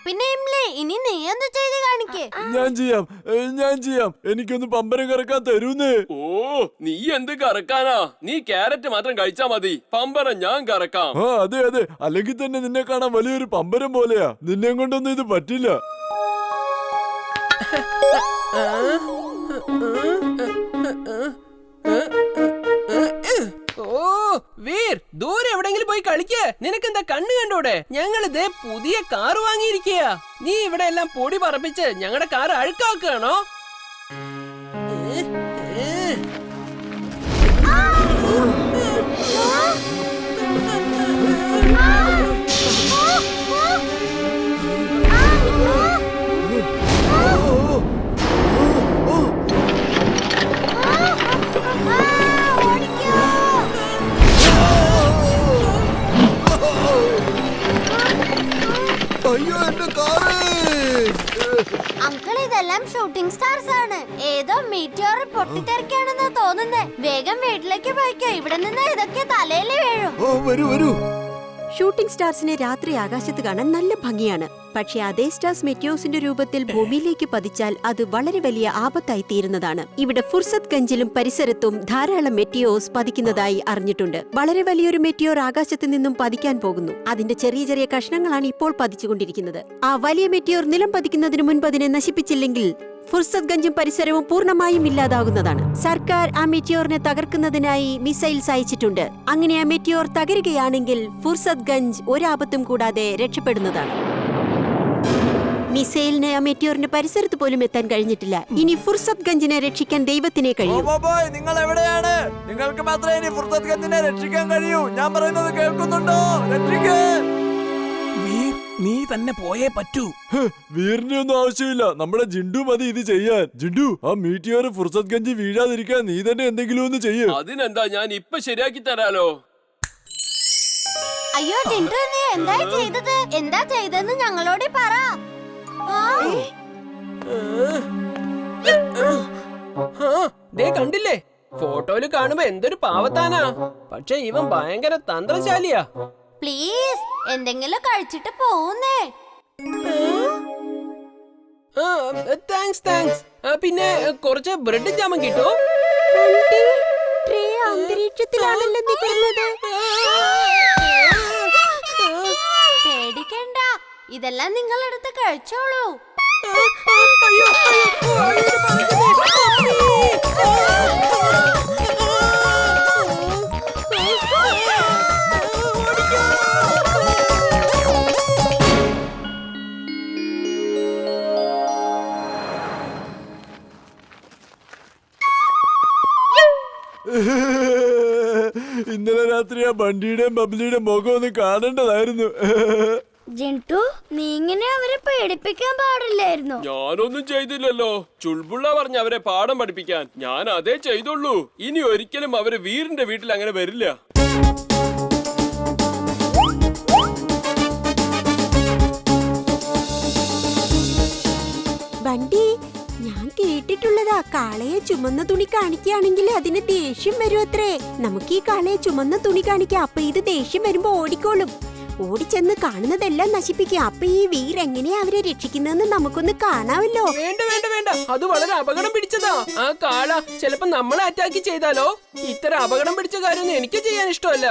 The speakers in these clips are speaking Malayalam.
പിന്നെ ഇനി നീ എന്ത് ചെയ്ത് കാണിക്കേ? ഞാൻ ചെയ്യാം. എനിക്കൊന്ന് പമ്പരം കറക്കാൻ തരൂന്നേ. ഓ, നീ എന്ത് കറക്കാനാ? നീ ക്യാരറ്റ് മാത്രം കഴിച്ചാ മതി. പമ്പരം ഞാൻ കറക്കാം. അതെ അതെ, അല്ലെങ്കിൽ തന്നെ നിന്നെ കാണാൻ വലിയൊരു പമ്പരം പോലെയാ. നിന്നെ കൊണ്ടൊന്നും ഇത് പറ്റില്ല. ഓ വീർ, ദൂരെ എവിടെങ്കിലും പോയി കളിക്ക്. നിനക്കെന്താ കണ്ണ് കണ്ടൂടെ? ഞങ്ങളിത് പുതിയ കാറ് വാങ്ങിയിരിക്കുക. നീ ഇവിടെ എല്ലാം പൊടി പറപ്പിച്ച് ഞങ്ങളുടെ കാർ അഴുക്കാക്കുകയാണോ? അയ്യോ, എന്റെ കാറ്! അങ്കിൾ, ഇതെല്ലാം ഷൂട്ടിംഗ് സ്റ്റാർസ് ആണ്. ഏതോ മീറ്റിയോർ പൊട്ടിത്തെറിക്കാണെന്നാ തോന്നുന്നേ. വേഗം വീട്ടിലേക്ക് പോയിക്കോ. ഇവിടെ നിന്ന് ഇതൊക്കെ തലയിൽ വീഴും. വരൂ. ഷൂട്ടിംഗ് സ്റ്റാർസിനെ രാത്രി ആകാശത്ത് കാണാൻ നല്ല ഭംഗിയാണ്. പക്ഷേ അതേ സ്റ്റാർസ് മെറ്റിയോസിന്റെ രൂപത്തിൽ ഭൂമിയിലേക്ക് പതിച്ചാൽ അത് വളരെ വലിയ ആപത്തായി തീരുന്നതാണ്. ഇവിടെ ഫുർസത് ഗഞ്ചിലും പരിസരത്തും ധാരാളം മെറ്റിയോസ് പതിക്കുന്നതായി അറിഞ്ഞിട്ടുണ്ട്. വളരെ വലിയൊരു മെറ്റിയോർ ആകാശത്ത് നിന്നും പതിക്കാൻ പോകുന്നു. അതിന്റെ ചെറിയ ചെറിയ കഷ്ണങ്ങളാണ് ഇപ്പോൾ പതിച്ചുകൊണ്ടിരിക്കുന്നത്. ആ വലിയ മെറ്റിയോർ നിലം പതിക്കുന്നതിന് മുൻപ് അതിനെ നശിപ്പിച്ചില്ലെങ്കിൽ ഫുർസത് ഗഞ്ചും പരിസരവും പൂർണ്ണമായും ഇല്ലാതാകുന്നതാണ്. സർക്കാർ ആ മെറ്റിയോറിനെ തകർക്കുന്നതിനായി മിസൈൽസ് അയച്ചിട്ടുണ്ട്. അങ്ങനെ ആ മെറ്റിയോർ തകരുകയാണെങ്കിൽ ഫുർസത് ഗഞ്ച് ഒരാപത്തും കൂടാതെ രക്ഷപ്പെടുന്നതാണ്. മിസൈലിന് ആ മെറ്റിയോറിന്റെ പരിസരത്ത് പോലും എത്താൻ കഴിഞ്ഞിട്ടില്ല. ഇനി ഫുർസത് ഗഞ്ചിനെ രക്ഷിക്കാൻ ദൈവത്തിനെ കഴിയൂ. നിങ്ങൾ എവിടെയാണ്? നിങ്ങൾക്ക് മാത്രമേ ഇനി ഫുർസത് ഗഞ്ചിനെ രക്ഷിക്കാൻ കഴിയൂ. ഞാൻ പറയുന്നത് കേൾക്കുന്നുണ്ടോ? നീ തന്നെ പോയേ പറ്റൂ. വീറിന്റെ ഒന്നും ആവശ്യമില്ല. നമ്മുടെ ജിണ്ടു മതി ഇത് ചെയ്യാൻ. ജിണ്ടു, ആ മീറ്റിയോർ ഫുർസത് ഗഞ്ചി വീഴാതിരിക്കാൻ നീ തന്നെ എന്തെങ്കിലും ഒന്ന് ചെയ്യൂ. അതിനെന്താ, ഞാൻ ഇപ്പൊ ശരിയാക്കി തരാലോ. അയ്യോ ജിണ്ടു, നീ എന്താ ചെയ്തെന്ന് ഞങ്ങളോട് പറ. കണ്ടില്ലേ, ഫോട്ടോയില് കാണുമ്പോ എന്തൊരു പാവത്താനാ. പക്ഷെ ഇവൻ ഭയങ്കര തന്ത്രശാലിയാ. പ്ലീസ് എന്തെങ്കിലും കഴിച്ചിട്ട് പോകുന്നേ. താങ്ക്സ്. പിന്നെ കുറച്ച് ബ്രെഡ് ജാമൻ കിട്ടോ? അന്തരീക്ഷത്തിലാണല്ലോ നിൽക്കുന്നത്. പേടിക്കണ്ട, ഇതെല്ലാം നിങ്ങൾ എടുത്ത് കഴിച്ചോളൂ. ഇന്നലെ രാത്രി ആ ബണ്ടിയുടെയും ബബ്ലിയുടെയും മുഖം ഒന്ന് കാണേണ്ടതായിരുന്നു. ജിന്റു, നീ ഇങ്ങനെ അവരെ പേടിപ്പിക്കാൻ പാടില്ലായിരുന്നു. ഞാനൊന്നും ചെയ്തില്ലല്ലോ. ചുൾബുള്ള പറഞ്ഞ അവരെ പാഠം പഠിപ്പിക്കാൻ. ഞാൻ അതേ ചെയ്തുള്ളൂ. ഇനി ഒരിക്കലും അവര് വീറിന്റെ വീട്ടിൽ അങ്ങനെ വരില്ല. ബണ്ടി, ഞാൻ കേട്ടിട്ടുള്ളതാ, കാളയെ ചുമന്ന തുണി കാണിക്കുകയാണെങ്കിൽ അതിന് ദേഷ്യം വരും അത്രേ. നമുക്ക് ഈ കാളയെ ചുമന്ന തുണി കാണിക്കാം. അപ്പൊ ഇത് ദേഷ്യം വരുമ്പോ ഓടിക്കോളും. ഓടിച്ചെന്ന് കാണുന്നതെല്ലാം നശിപ്പിക്കുക. അപ്പൊ ഈ വീർ എങ്ങനെയാ അവരെ രക്ഷിക്കുന്നതെന്ന് നമുക്കൊന്ന് കാണാമല്ലോ. വേണ്ട, അത് വളരെ അപകടം പിടിച്ചതാ. ആ കാള ചിലപ്പോ നമ്മളെ അറ്റാക്ക് ചെയ്താലോ? ഇത്തരം അപകടം പിടിച്ച കാര്യമൊന്നും എനിക്ക് ചെയ്യാൻ ഇഷ്ടമല്ല.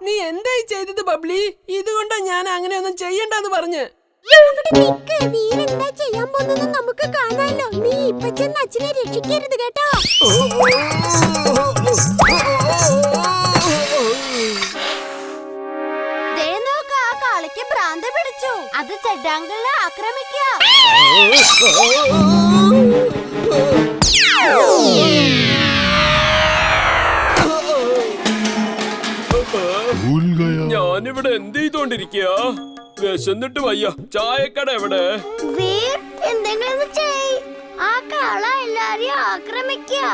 നീ എന്തായി ചെയ്തത് ബബ്ലി? ഇതുകൊണ്ടാ ഞാൻ അങ്ങനെയൊന്നും ചെയ്യണ്ടെന്ന് പറഞ്ഞ്. വീരെന്താ ചെയ്യാൻ പോകുന്നത് നമുക്ക് കാണാമല്ലോ. നീ ഇപ്പൊ ചെന്ന് അച്ഛനെ രക്ഷിക്കരുത് കേട്ടോ. ആ കാളയ്ക്ക് ഭ്രാന്ത് പിടിച്ചു. അത് ചെഡാങ്കിളിനെ ആക്രമിക്കുക. ഞാനിവിടെ എന്ത് ചെയ്തോണ്ടിരിക്കുക? വിശന്നിട്ട് വയ്യ. ചായക്കട എവിടെ? എന്തെങ്കിലും ചെയ്. ആ കാള എല്ലാരെയും ആക്രമിക്കുക.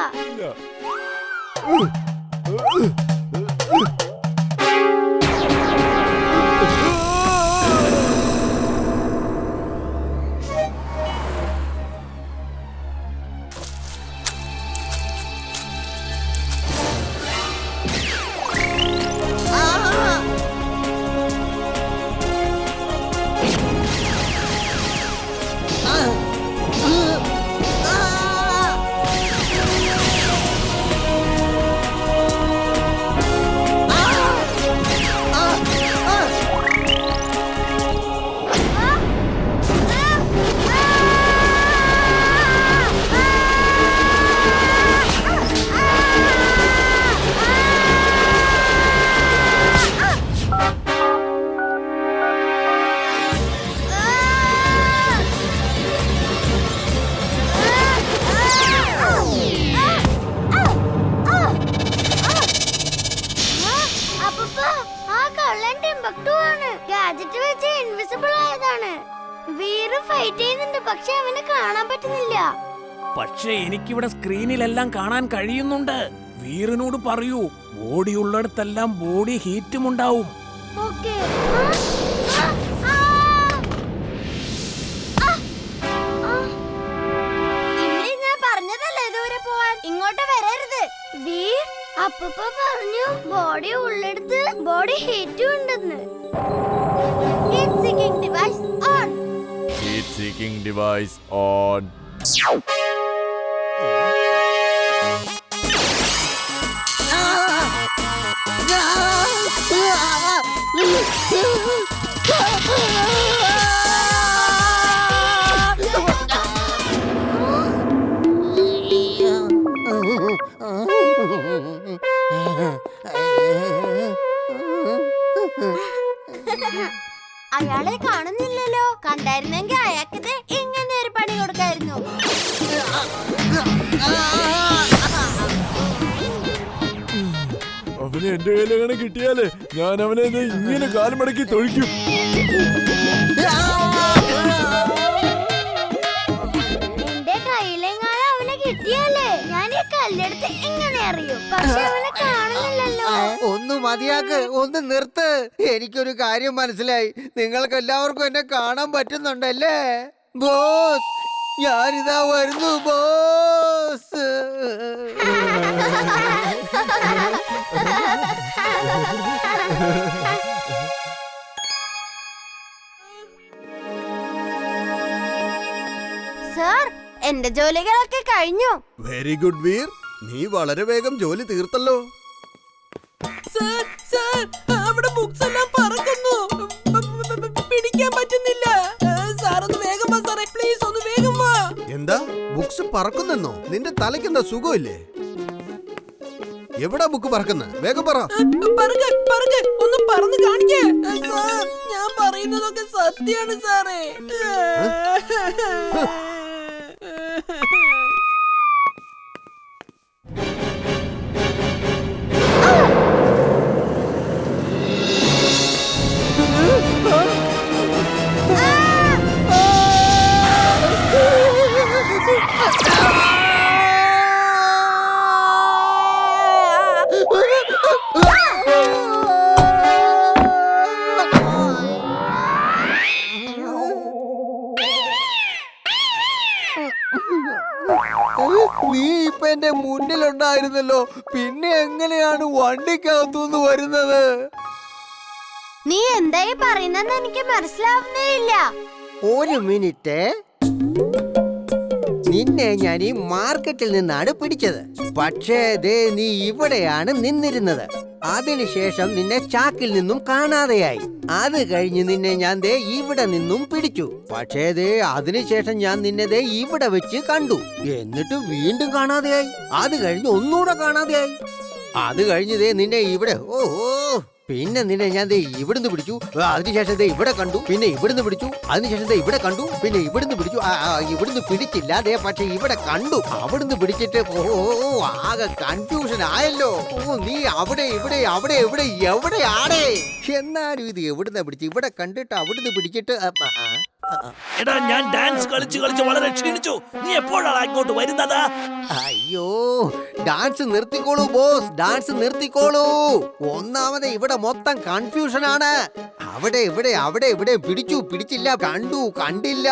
പക്ഷെ എനിക്കിവിടെ സ്ക്രീനിലെല്ലാം കാണാൻ കഴിയുന്നുണ്ട്. വീറിനോട് പറയൂ, ബോഡി ഉള്ളിടത്തെല്ലാം ബോഡി ഹീറ്റും ഉണ്ടാവും. ഓക്കേ. ഞാൻ പറഞ്ഞതല്ലേ ദൂരെ പോവാൻ, ഇങ്ങോട്ട് വരരുത്. വീർ, അപ്പൂപ്പ പറഞ്ഞു ബോഡി ഉള്ളെടുത്ത് ബോഡി ഹീറ്റും ഉണ്ടെന്ന്. Heat seeking device on. Heat seeking device on. അയാളെ കാണുന്നില്ലല്ലോ. കണ്ടായിരുന്നെങ്കിൽ അയാൾക്കിത് ഇങ്ങനെ ഒരു പണി കൊടുക്കായിരുന്നു. അവനെ എന്റെ കയ്യിലെങ്ങനെ കിട്ടിയാലേ ഞാൻ അവനെ ഇങ്ങനെ കാലും മടക്കി തൊഴിക്കും. എന്റെ കയ്യിലെങ്ങാനും അവനെ കിട്ടിയാലേ ഞാൻ ഈ കല്ലെടുത്ത് ഇങ്ങനെ അറിയും. പക്ഷെ അവനെ കാണുന്നില്ലല്ലോ. ഒന്ന് മതിയാക്ക്, ഒന്ന് നിർത്ത്. എനിക്കൊരു കാര്യം മനസ്സിലായി. നിങ്ങൾക്ക് എല്ലാവർക്കും എന്നെ കാണാൻ പറ്റുന്നുണ്ടല്ലേ? ബോസ്, ഞാനിതാ വരുന്നു ബോസ്. സാർ, എന്റെ ജോലികളൊക്കെ കഴിഞ്ഞു. വെരി ഗുഡ് വീർ, നീ വളരെ വേഗം ജോലി തീർത്തല്ലോ. സർ, സർ, അവിടെ ബുക്സ് എല്ലാം പറക്കുന്നു. പിടിക്കാൻ പറ്റുന്നില്ല. സാർ ഒന്ന് വേഗം വാ സാറേ, പ്ലീസ് ഒന്ന് വേഗം വാ. എന്താ ബുക്സ് പറക്കുന്നെന്നോ? നിന്റെ തലയ്ക്കെന്താ സുഖമില്ലേ? എവിടാ ബുക്ക് പറക്കുന്നത്? വേഗം പറ. പറക്ക്, പറക്ക്, ഒന്ന് പറന്ന് കാണിക്കേ. സാർ, ഞാൻ പറയുന്നതൊക്കെ സത്യാണ് സാറേ. നീ ഇപ്പൊ എന്റെ മുന്നിലുണ്ടായിരുന്നല്ലോ, പിന്നെ എങ്ങനെയാണ് വണ്ടിക്കകത്തുനിന്ന് വരുന്നത്? നീ എന്തായി പറയുന്നെന്ന് എനിക്ക് മനസ്സിലാവുന്നേ ഇല്ല. ഒരു മിനിറ്റ്, നിന്നെ ഞാൻ ഈ മാർക്കറ്റിൽ നിന്നാണ് പിടിച്ചത്. പക്ഷേ ദേ നീ ഇവിടെയാണ് നിന്നിരുന്നത്. അതിനുശേഷം നിന്നെ ചാക്കിൽ നിന്നും കാണാതെയായി. അത് കഴിഞ്ഞ് നിന്നെ ഞാൻ ദേ ഇവിടെ നിന്നും പിടിച്ചു. പക്ഷേ ദേ അതിനുശേഷം ഞാൻ നിന്നെ ദേ ഇവിടെ വെച്ച് കണ്ടു. എന്നിട്ട് വീണ്ടും കാണാതെയായി. അത് കഴിഞ്ഞ് ഒന്നുകൂടെ കാണാതെയായി. അത് കഴിഞ്ഞ് ദേ നിന്നെ ഇവിടെ, ഓഹോ, പിന്നെ നിന്നെ ഞാൻ ദേ ഇവിടുന്ന് പിടിച്ചു. അതിനുശേഷം ദേ ഇവിടെ കണ്ടു. പിന്നെ ഇവിടുന്ന് പിടിച്ചു. അതിനുശേഷം ദേ ഇവിടെ കണ്ടു. പിന്നെ ഇവിടുന്ന് പിടിച്ചു. ഇവിടുന്ന് പിടിച്ചില്ല ദേ, പക്ഷെ ഇവിടെ കണ്ടു. അവിടുന്ന് പിടിച്ചിട്ട് ആകെ കൺഫ്യൂഷൻ ആയല്ലോ. നീ അവിടെ ഇവിടെ അവിടെ എവിടെ എവിടെയാണേ? എന്നാലും ഇത് എവിടുന്ന പിടിച്ച്? ഇവിടെ കണ്ടിട്ട് അവിടുന്ന് പിടിച്ചിട്ട്. എടാ, ഞാൻ ഡാൻസ് കളിച്ച് കളിച്ച് വളരെ ക്ഷീണിച്ചു. നീ എപ്പോഴാണ് അങ്ങോട്ട് വരുന്നത്? അയ്യോ, ഡാൻസ് നിർത്തിക്കോളൂ ബോസ്, ഡാൻസ് നിർത്തിക്കോളൂ. ഒന്നാമത് ഇവിടെ മൊത്തം കൺഫ്യൂഷൻ ആണ്. അവിടെ ഇവിടെ അവിടെ ഇവിടെ പിടിച്ചു പിടിച്ചില്ല, കണ്ടു കണ്ടില്ല.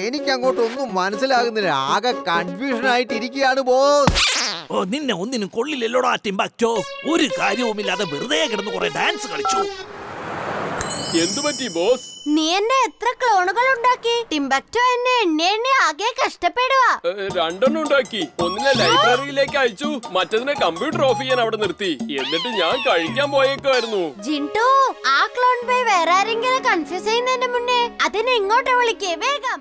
എനിക്ക് അങ്ങോട്ടൊന്നും മനസ്സിലാകുന്നില്ല. ആകെ കൺഫ്യൂഷൻ ആയിട്ട് ഇരിക്കുകയാണ് ബോസ്. ഓ, നിന്നെ ഒന്നിനും കൊള്ളില്ലല്ലോടാ ടിംബാക്ടോ. ഒരു കാര്യവുമില്ലാതെ വെറുതെ കിടന്ന് കുറെ ഡാൻസ് കളിച്ചു. എന്തു പറ്റി ബോസ്? നീ എന്നെ എത്ര ക്ലോണുകൾ ഉണ്ടാക്കി? ടിംബക്ടോ എന്നെ എണ്ണ ആകെ കഷ്ടപ്പെടുക. രണ്ടെണ്ണം ഉണ്ടാക്കി. ഒന്നിനെ ലൈബ്രറിയിലേക്ക് അയച്ചു, മറ്റതിനെ കമ്പ്യൂട്ടർ ഓഫ് ചെയ്യാൻ അവിടെ നിർത്തി. എന്നിട്ട് ഞാൻ കഴിക്കാൻ പോയേക്കുമായിരുന്നു. ജിൻടു, ആ ക്ലോൺ ബൈ വേറെ ആരെങ്കിലും കൺഫ്യൂസ് ചെയ്യുന്നതിന് മുന്നേ അതിനെ ഇങ്ങോട്ട് വിളിക്കേ വേഗം.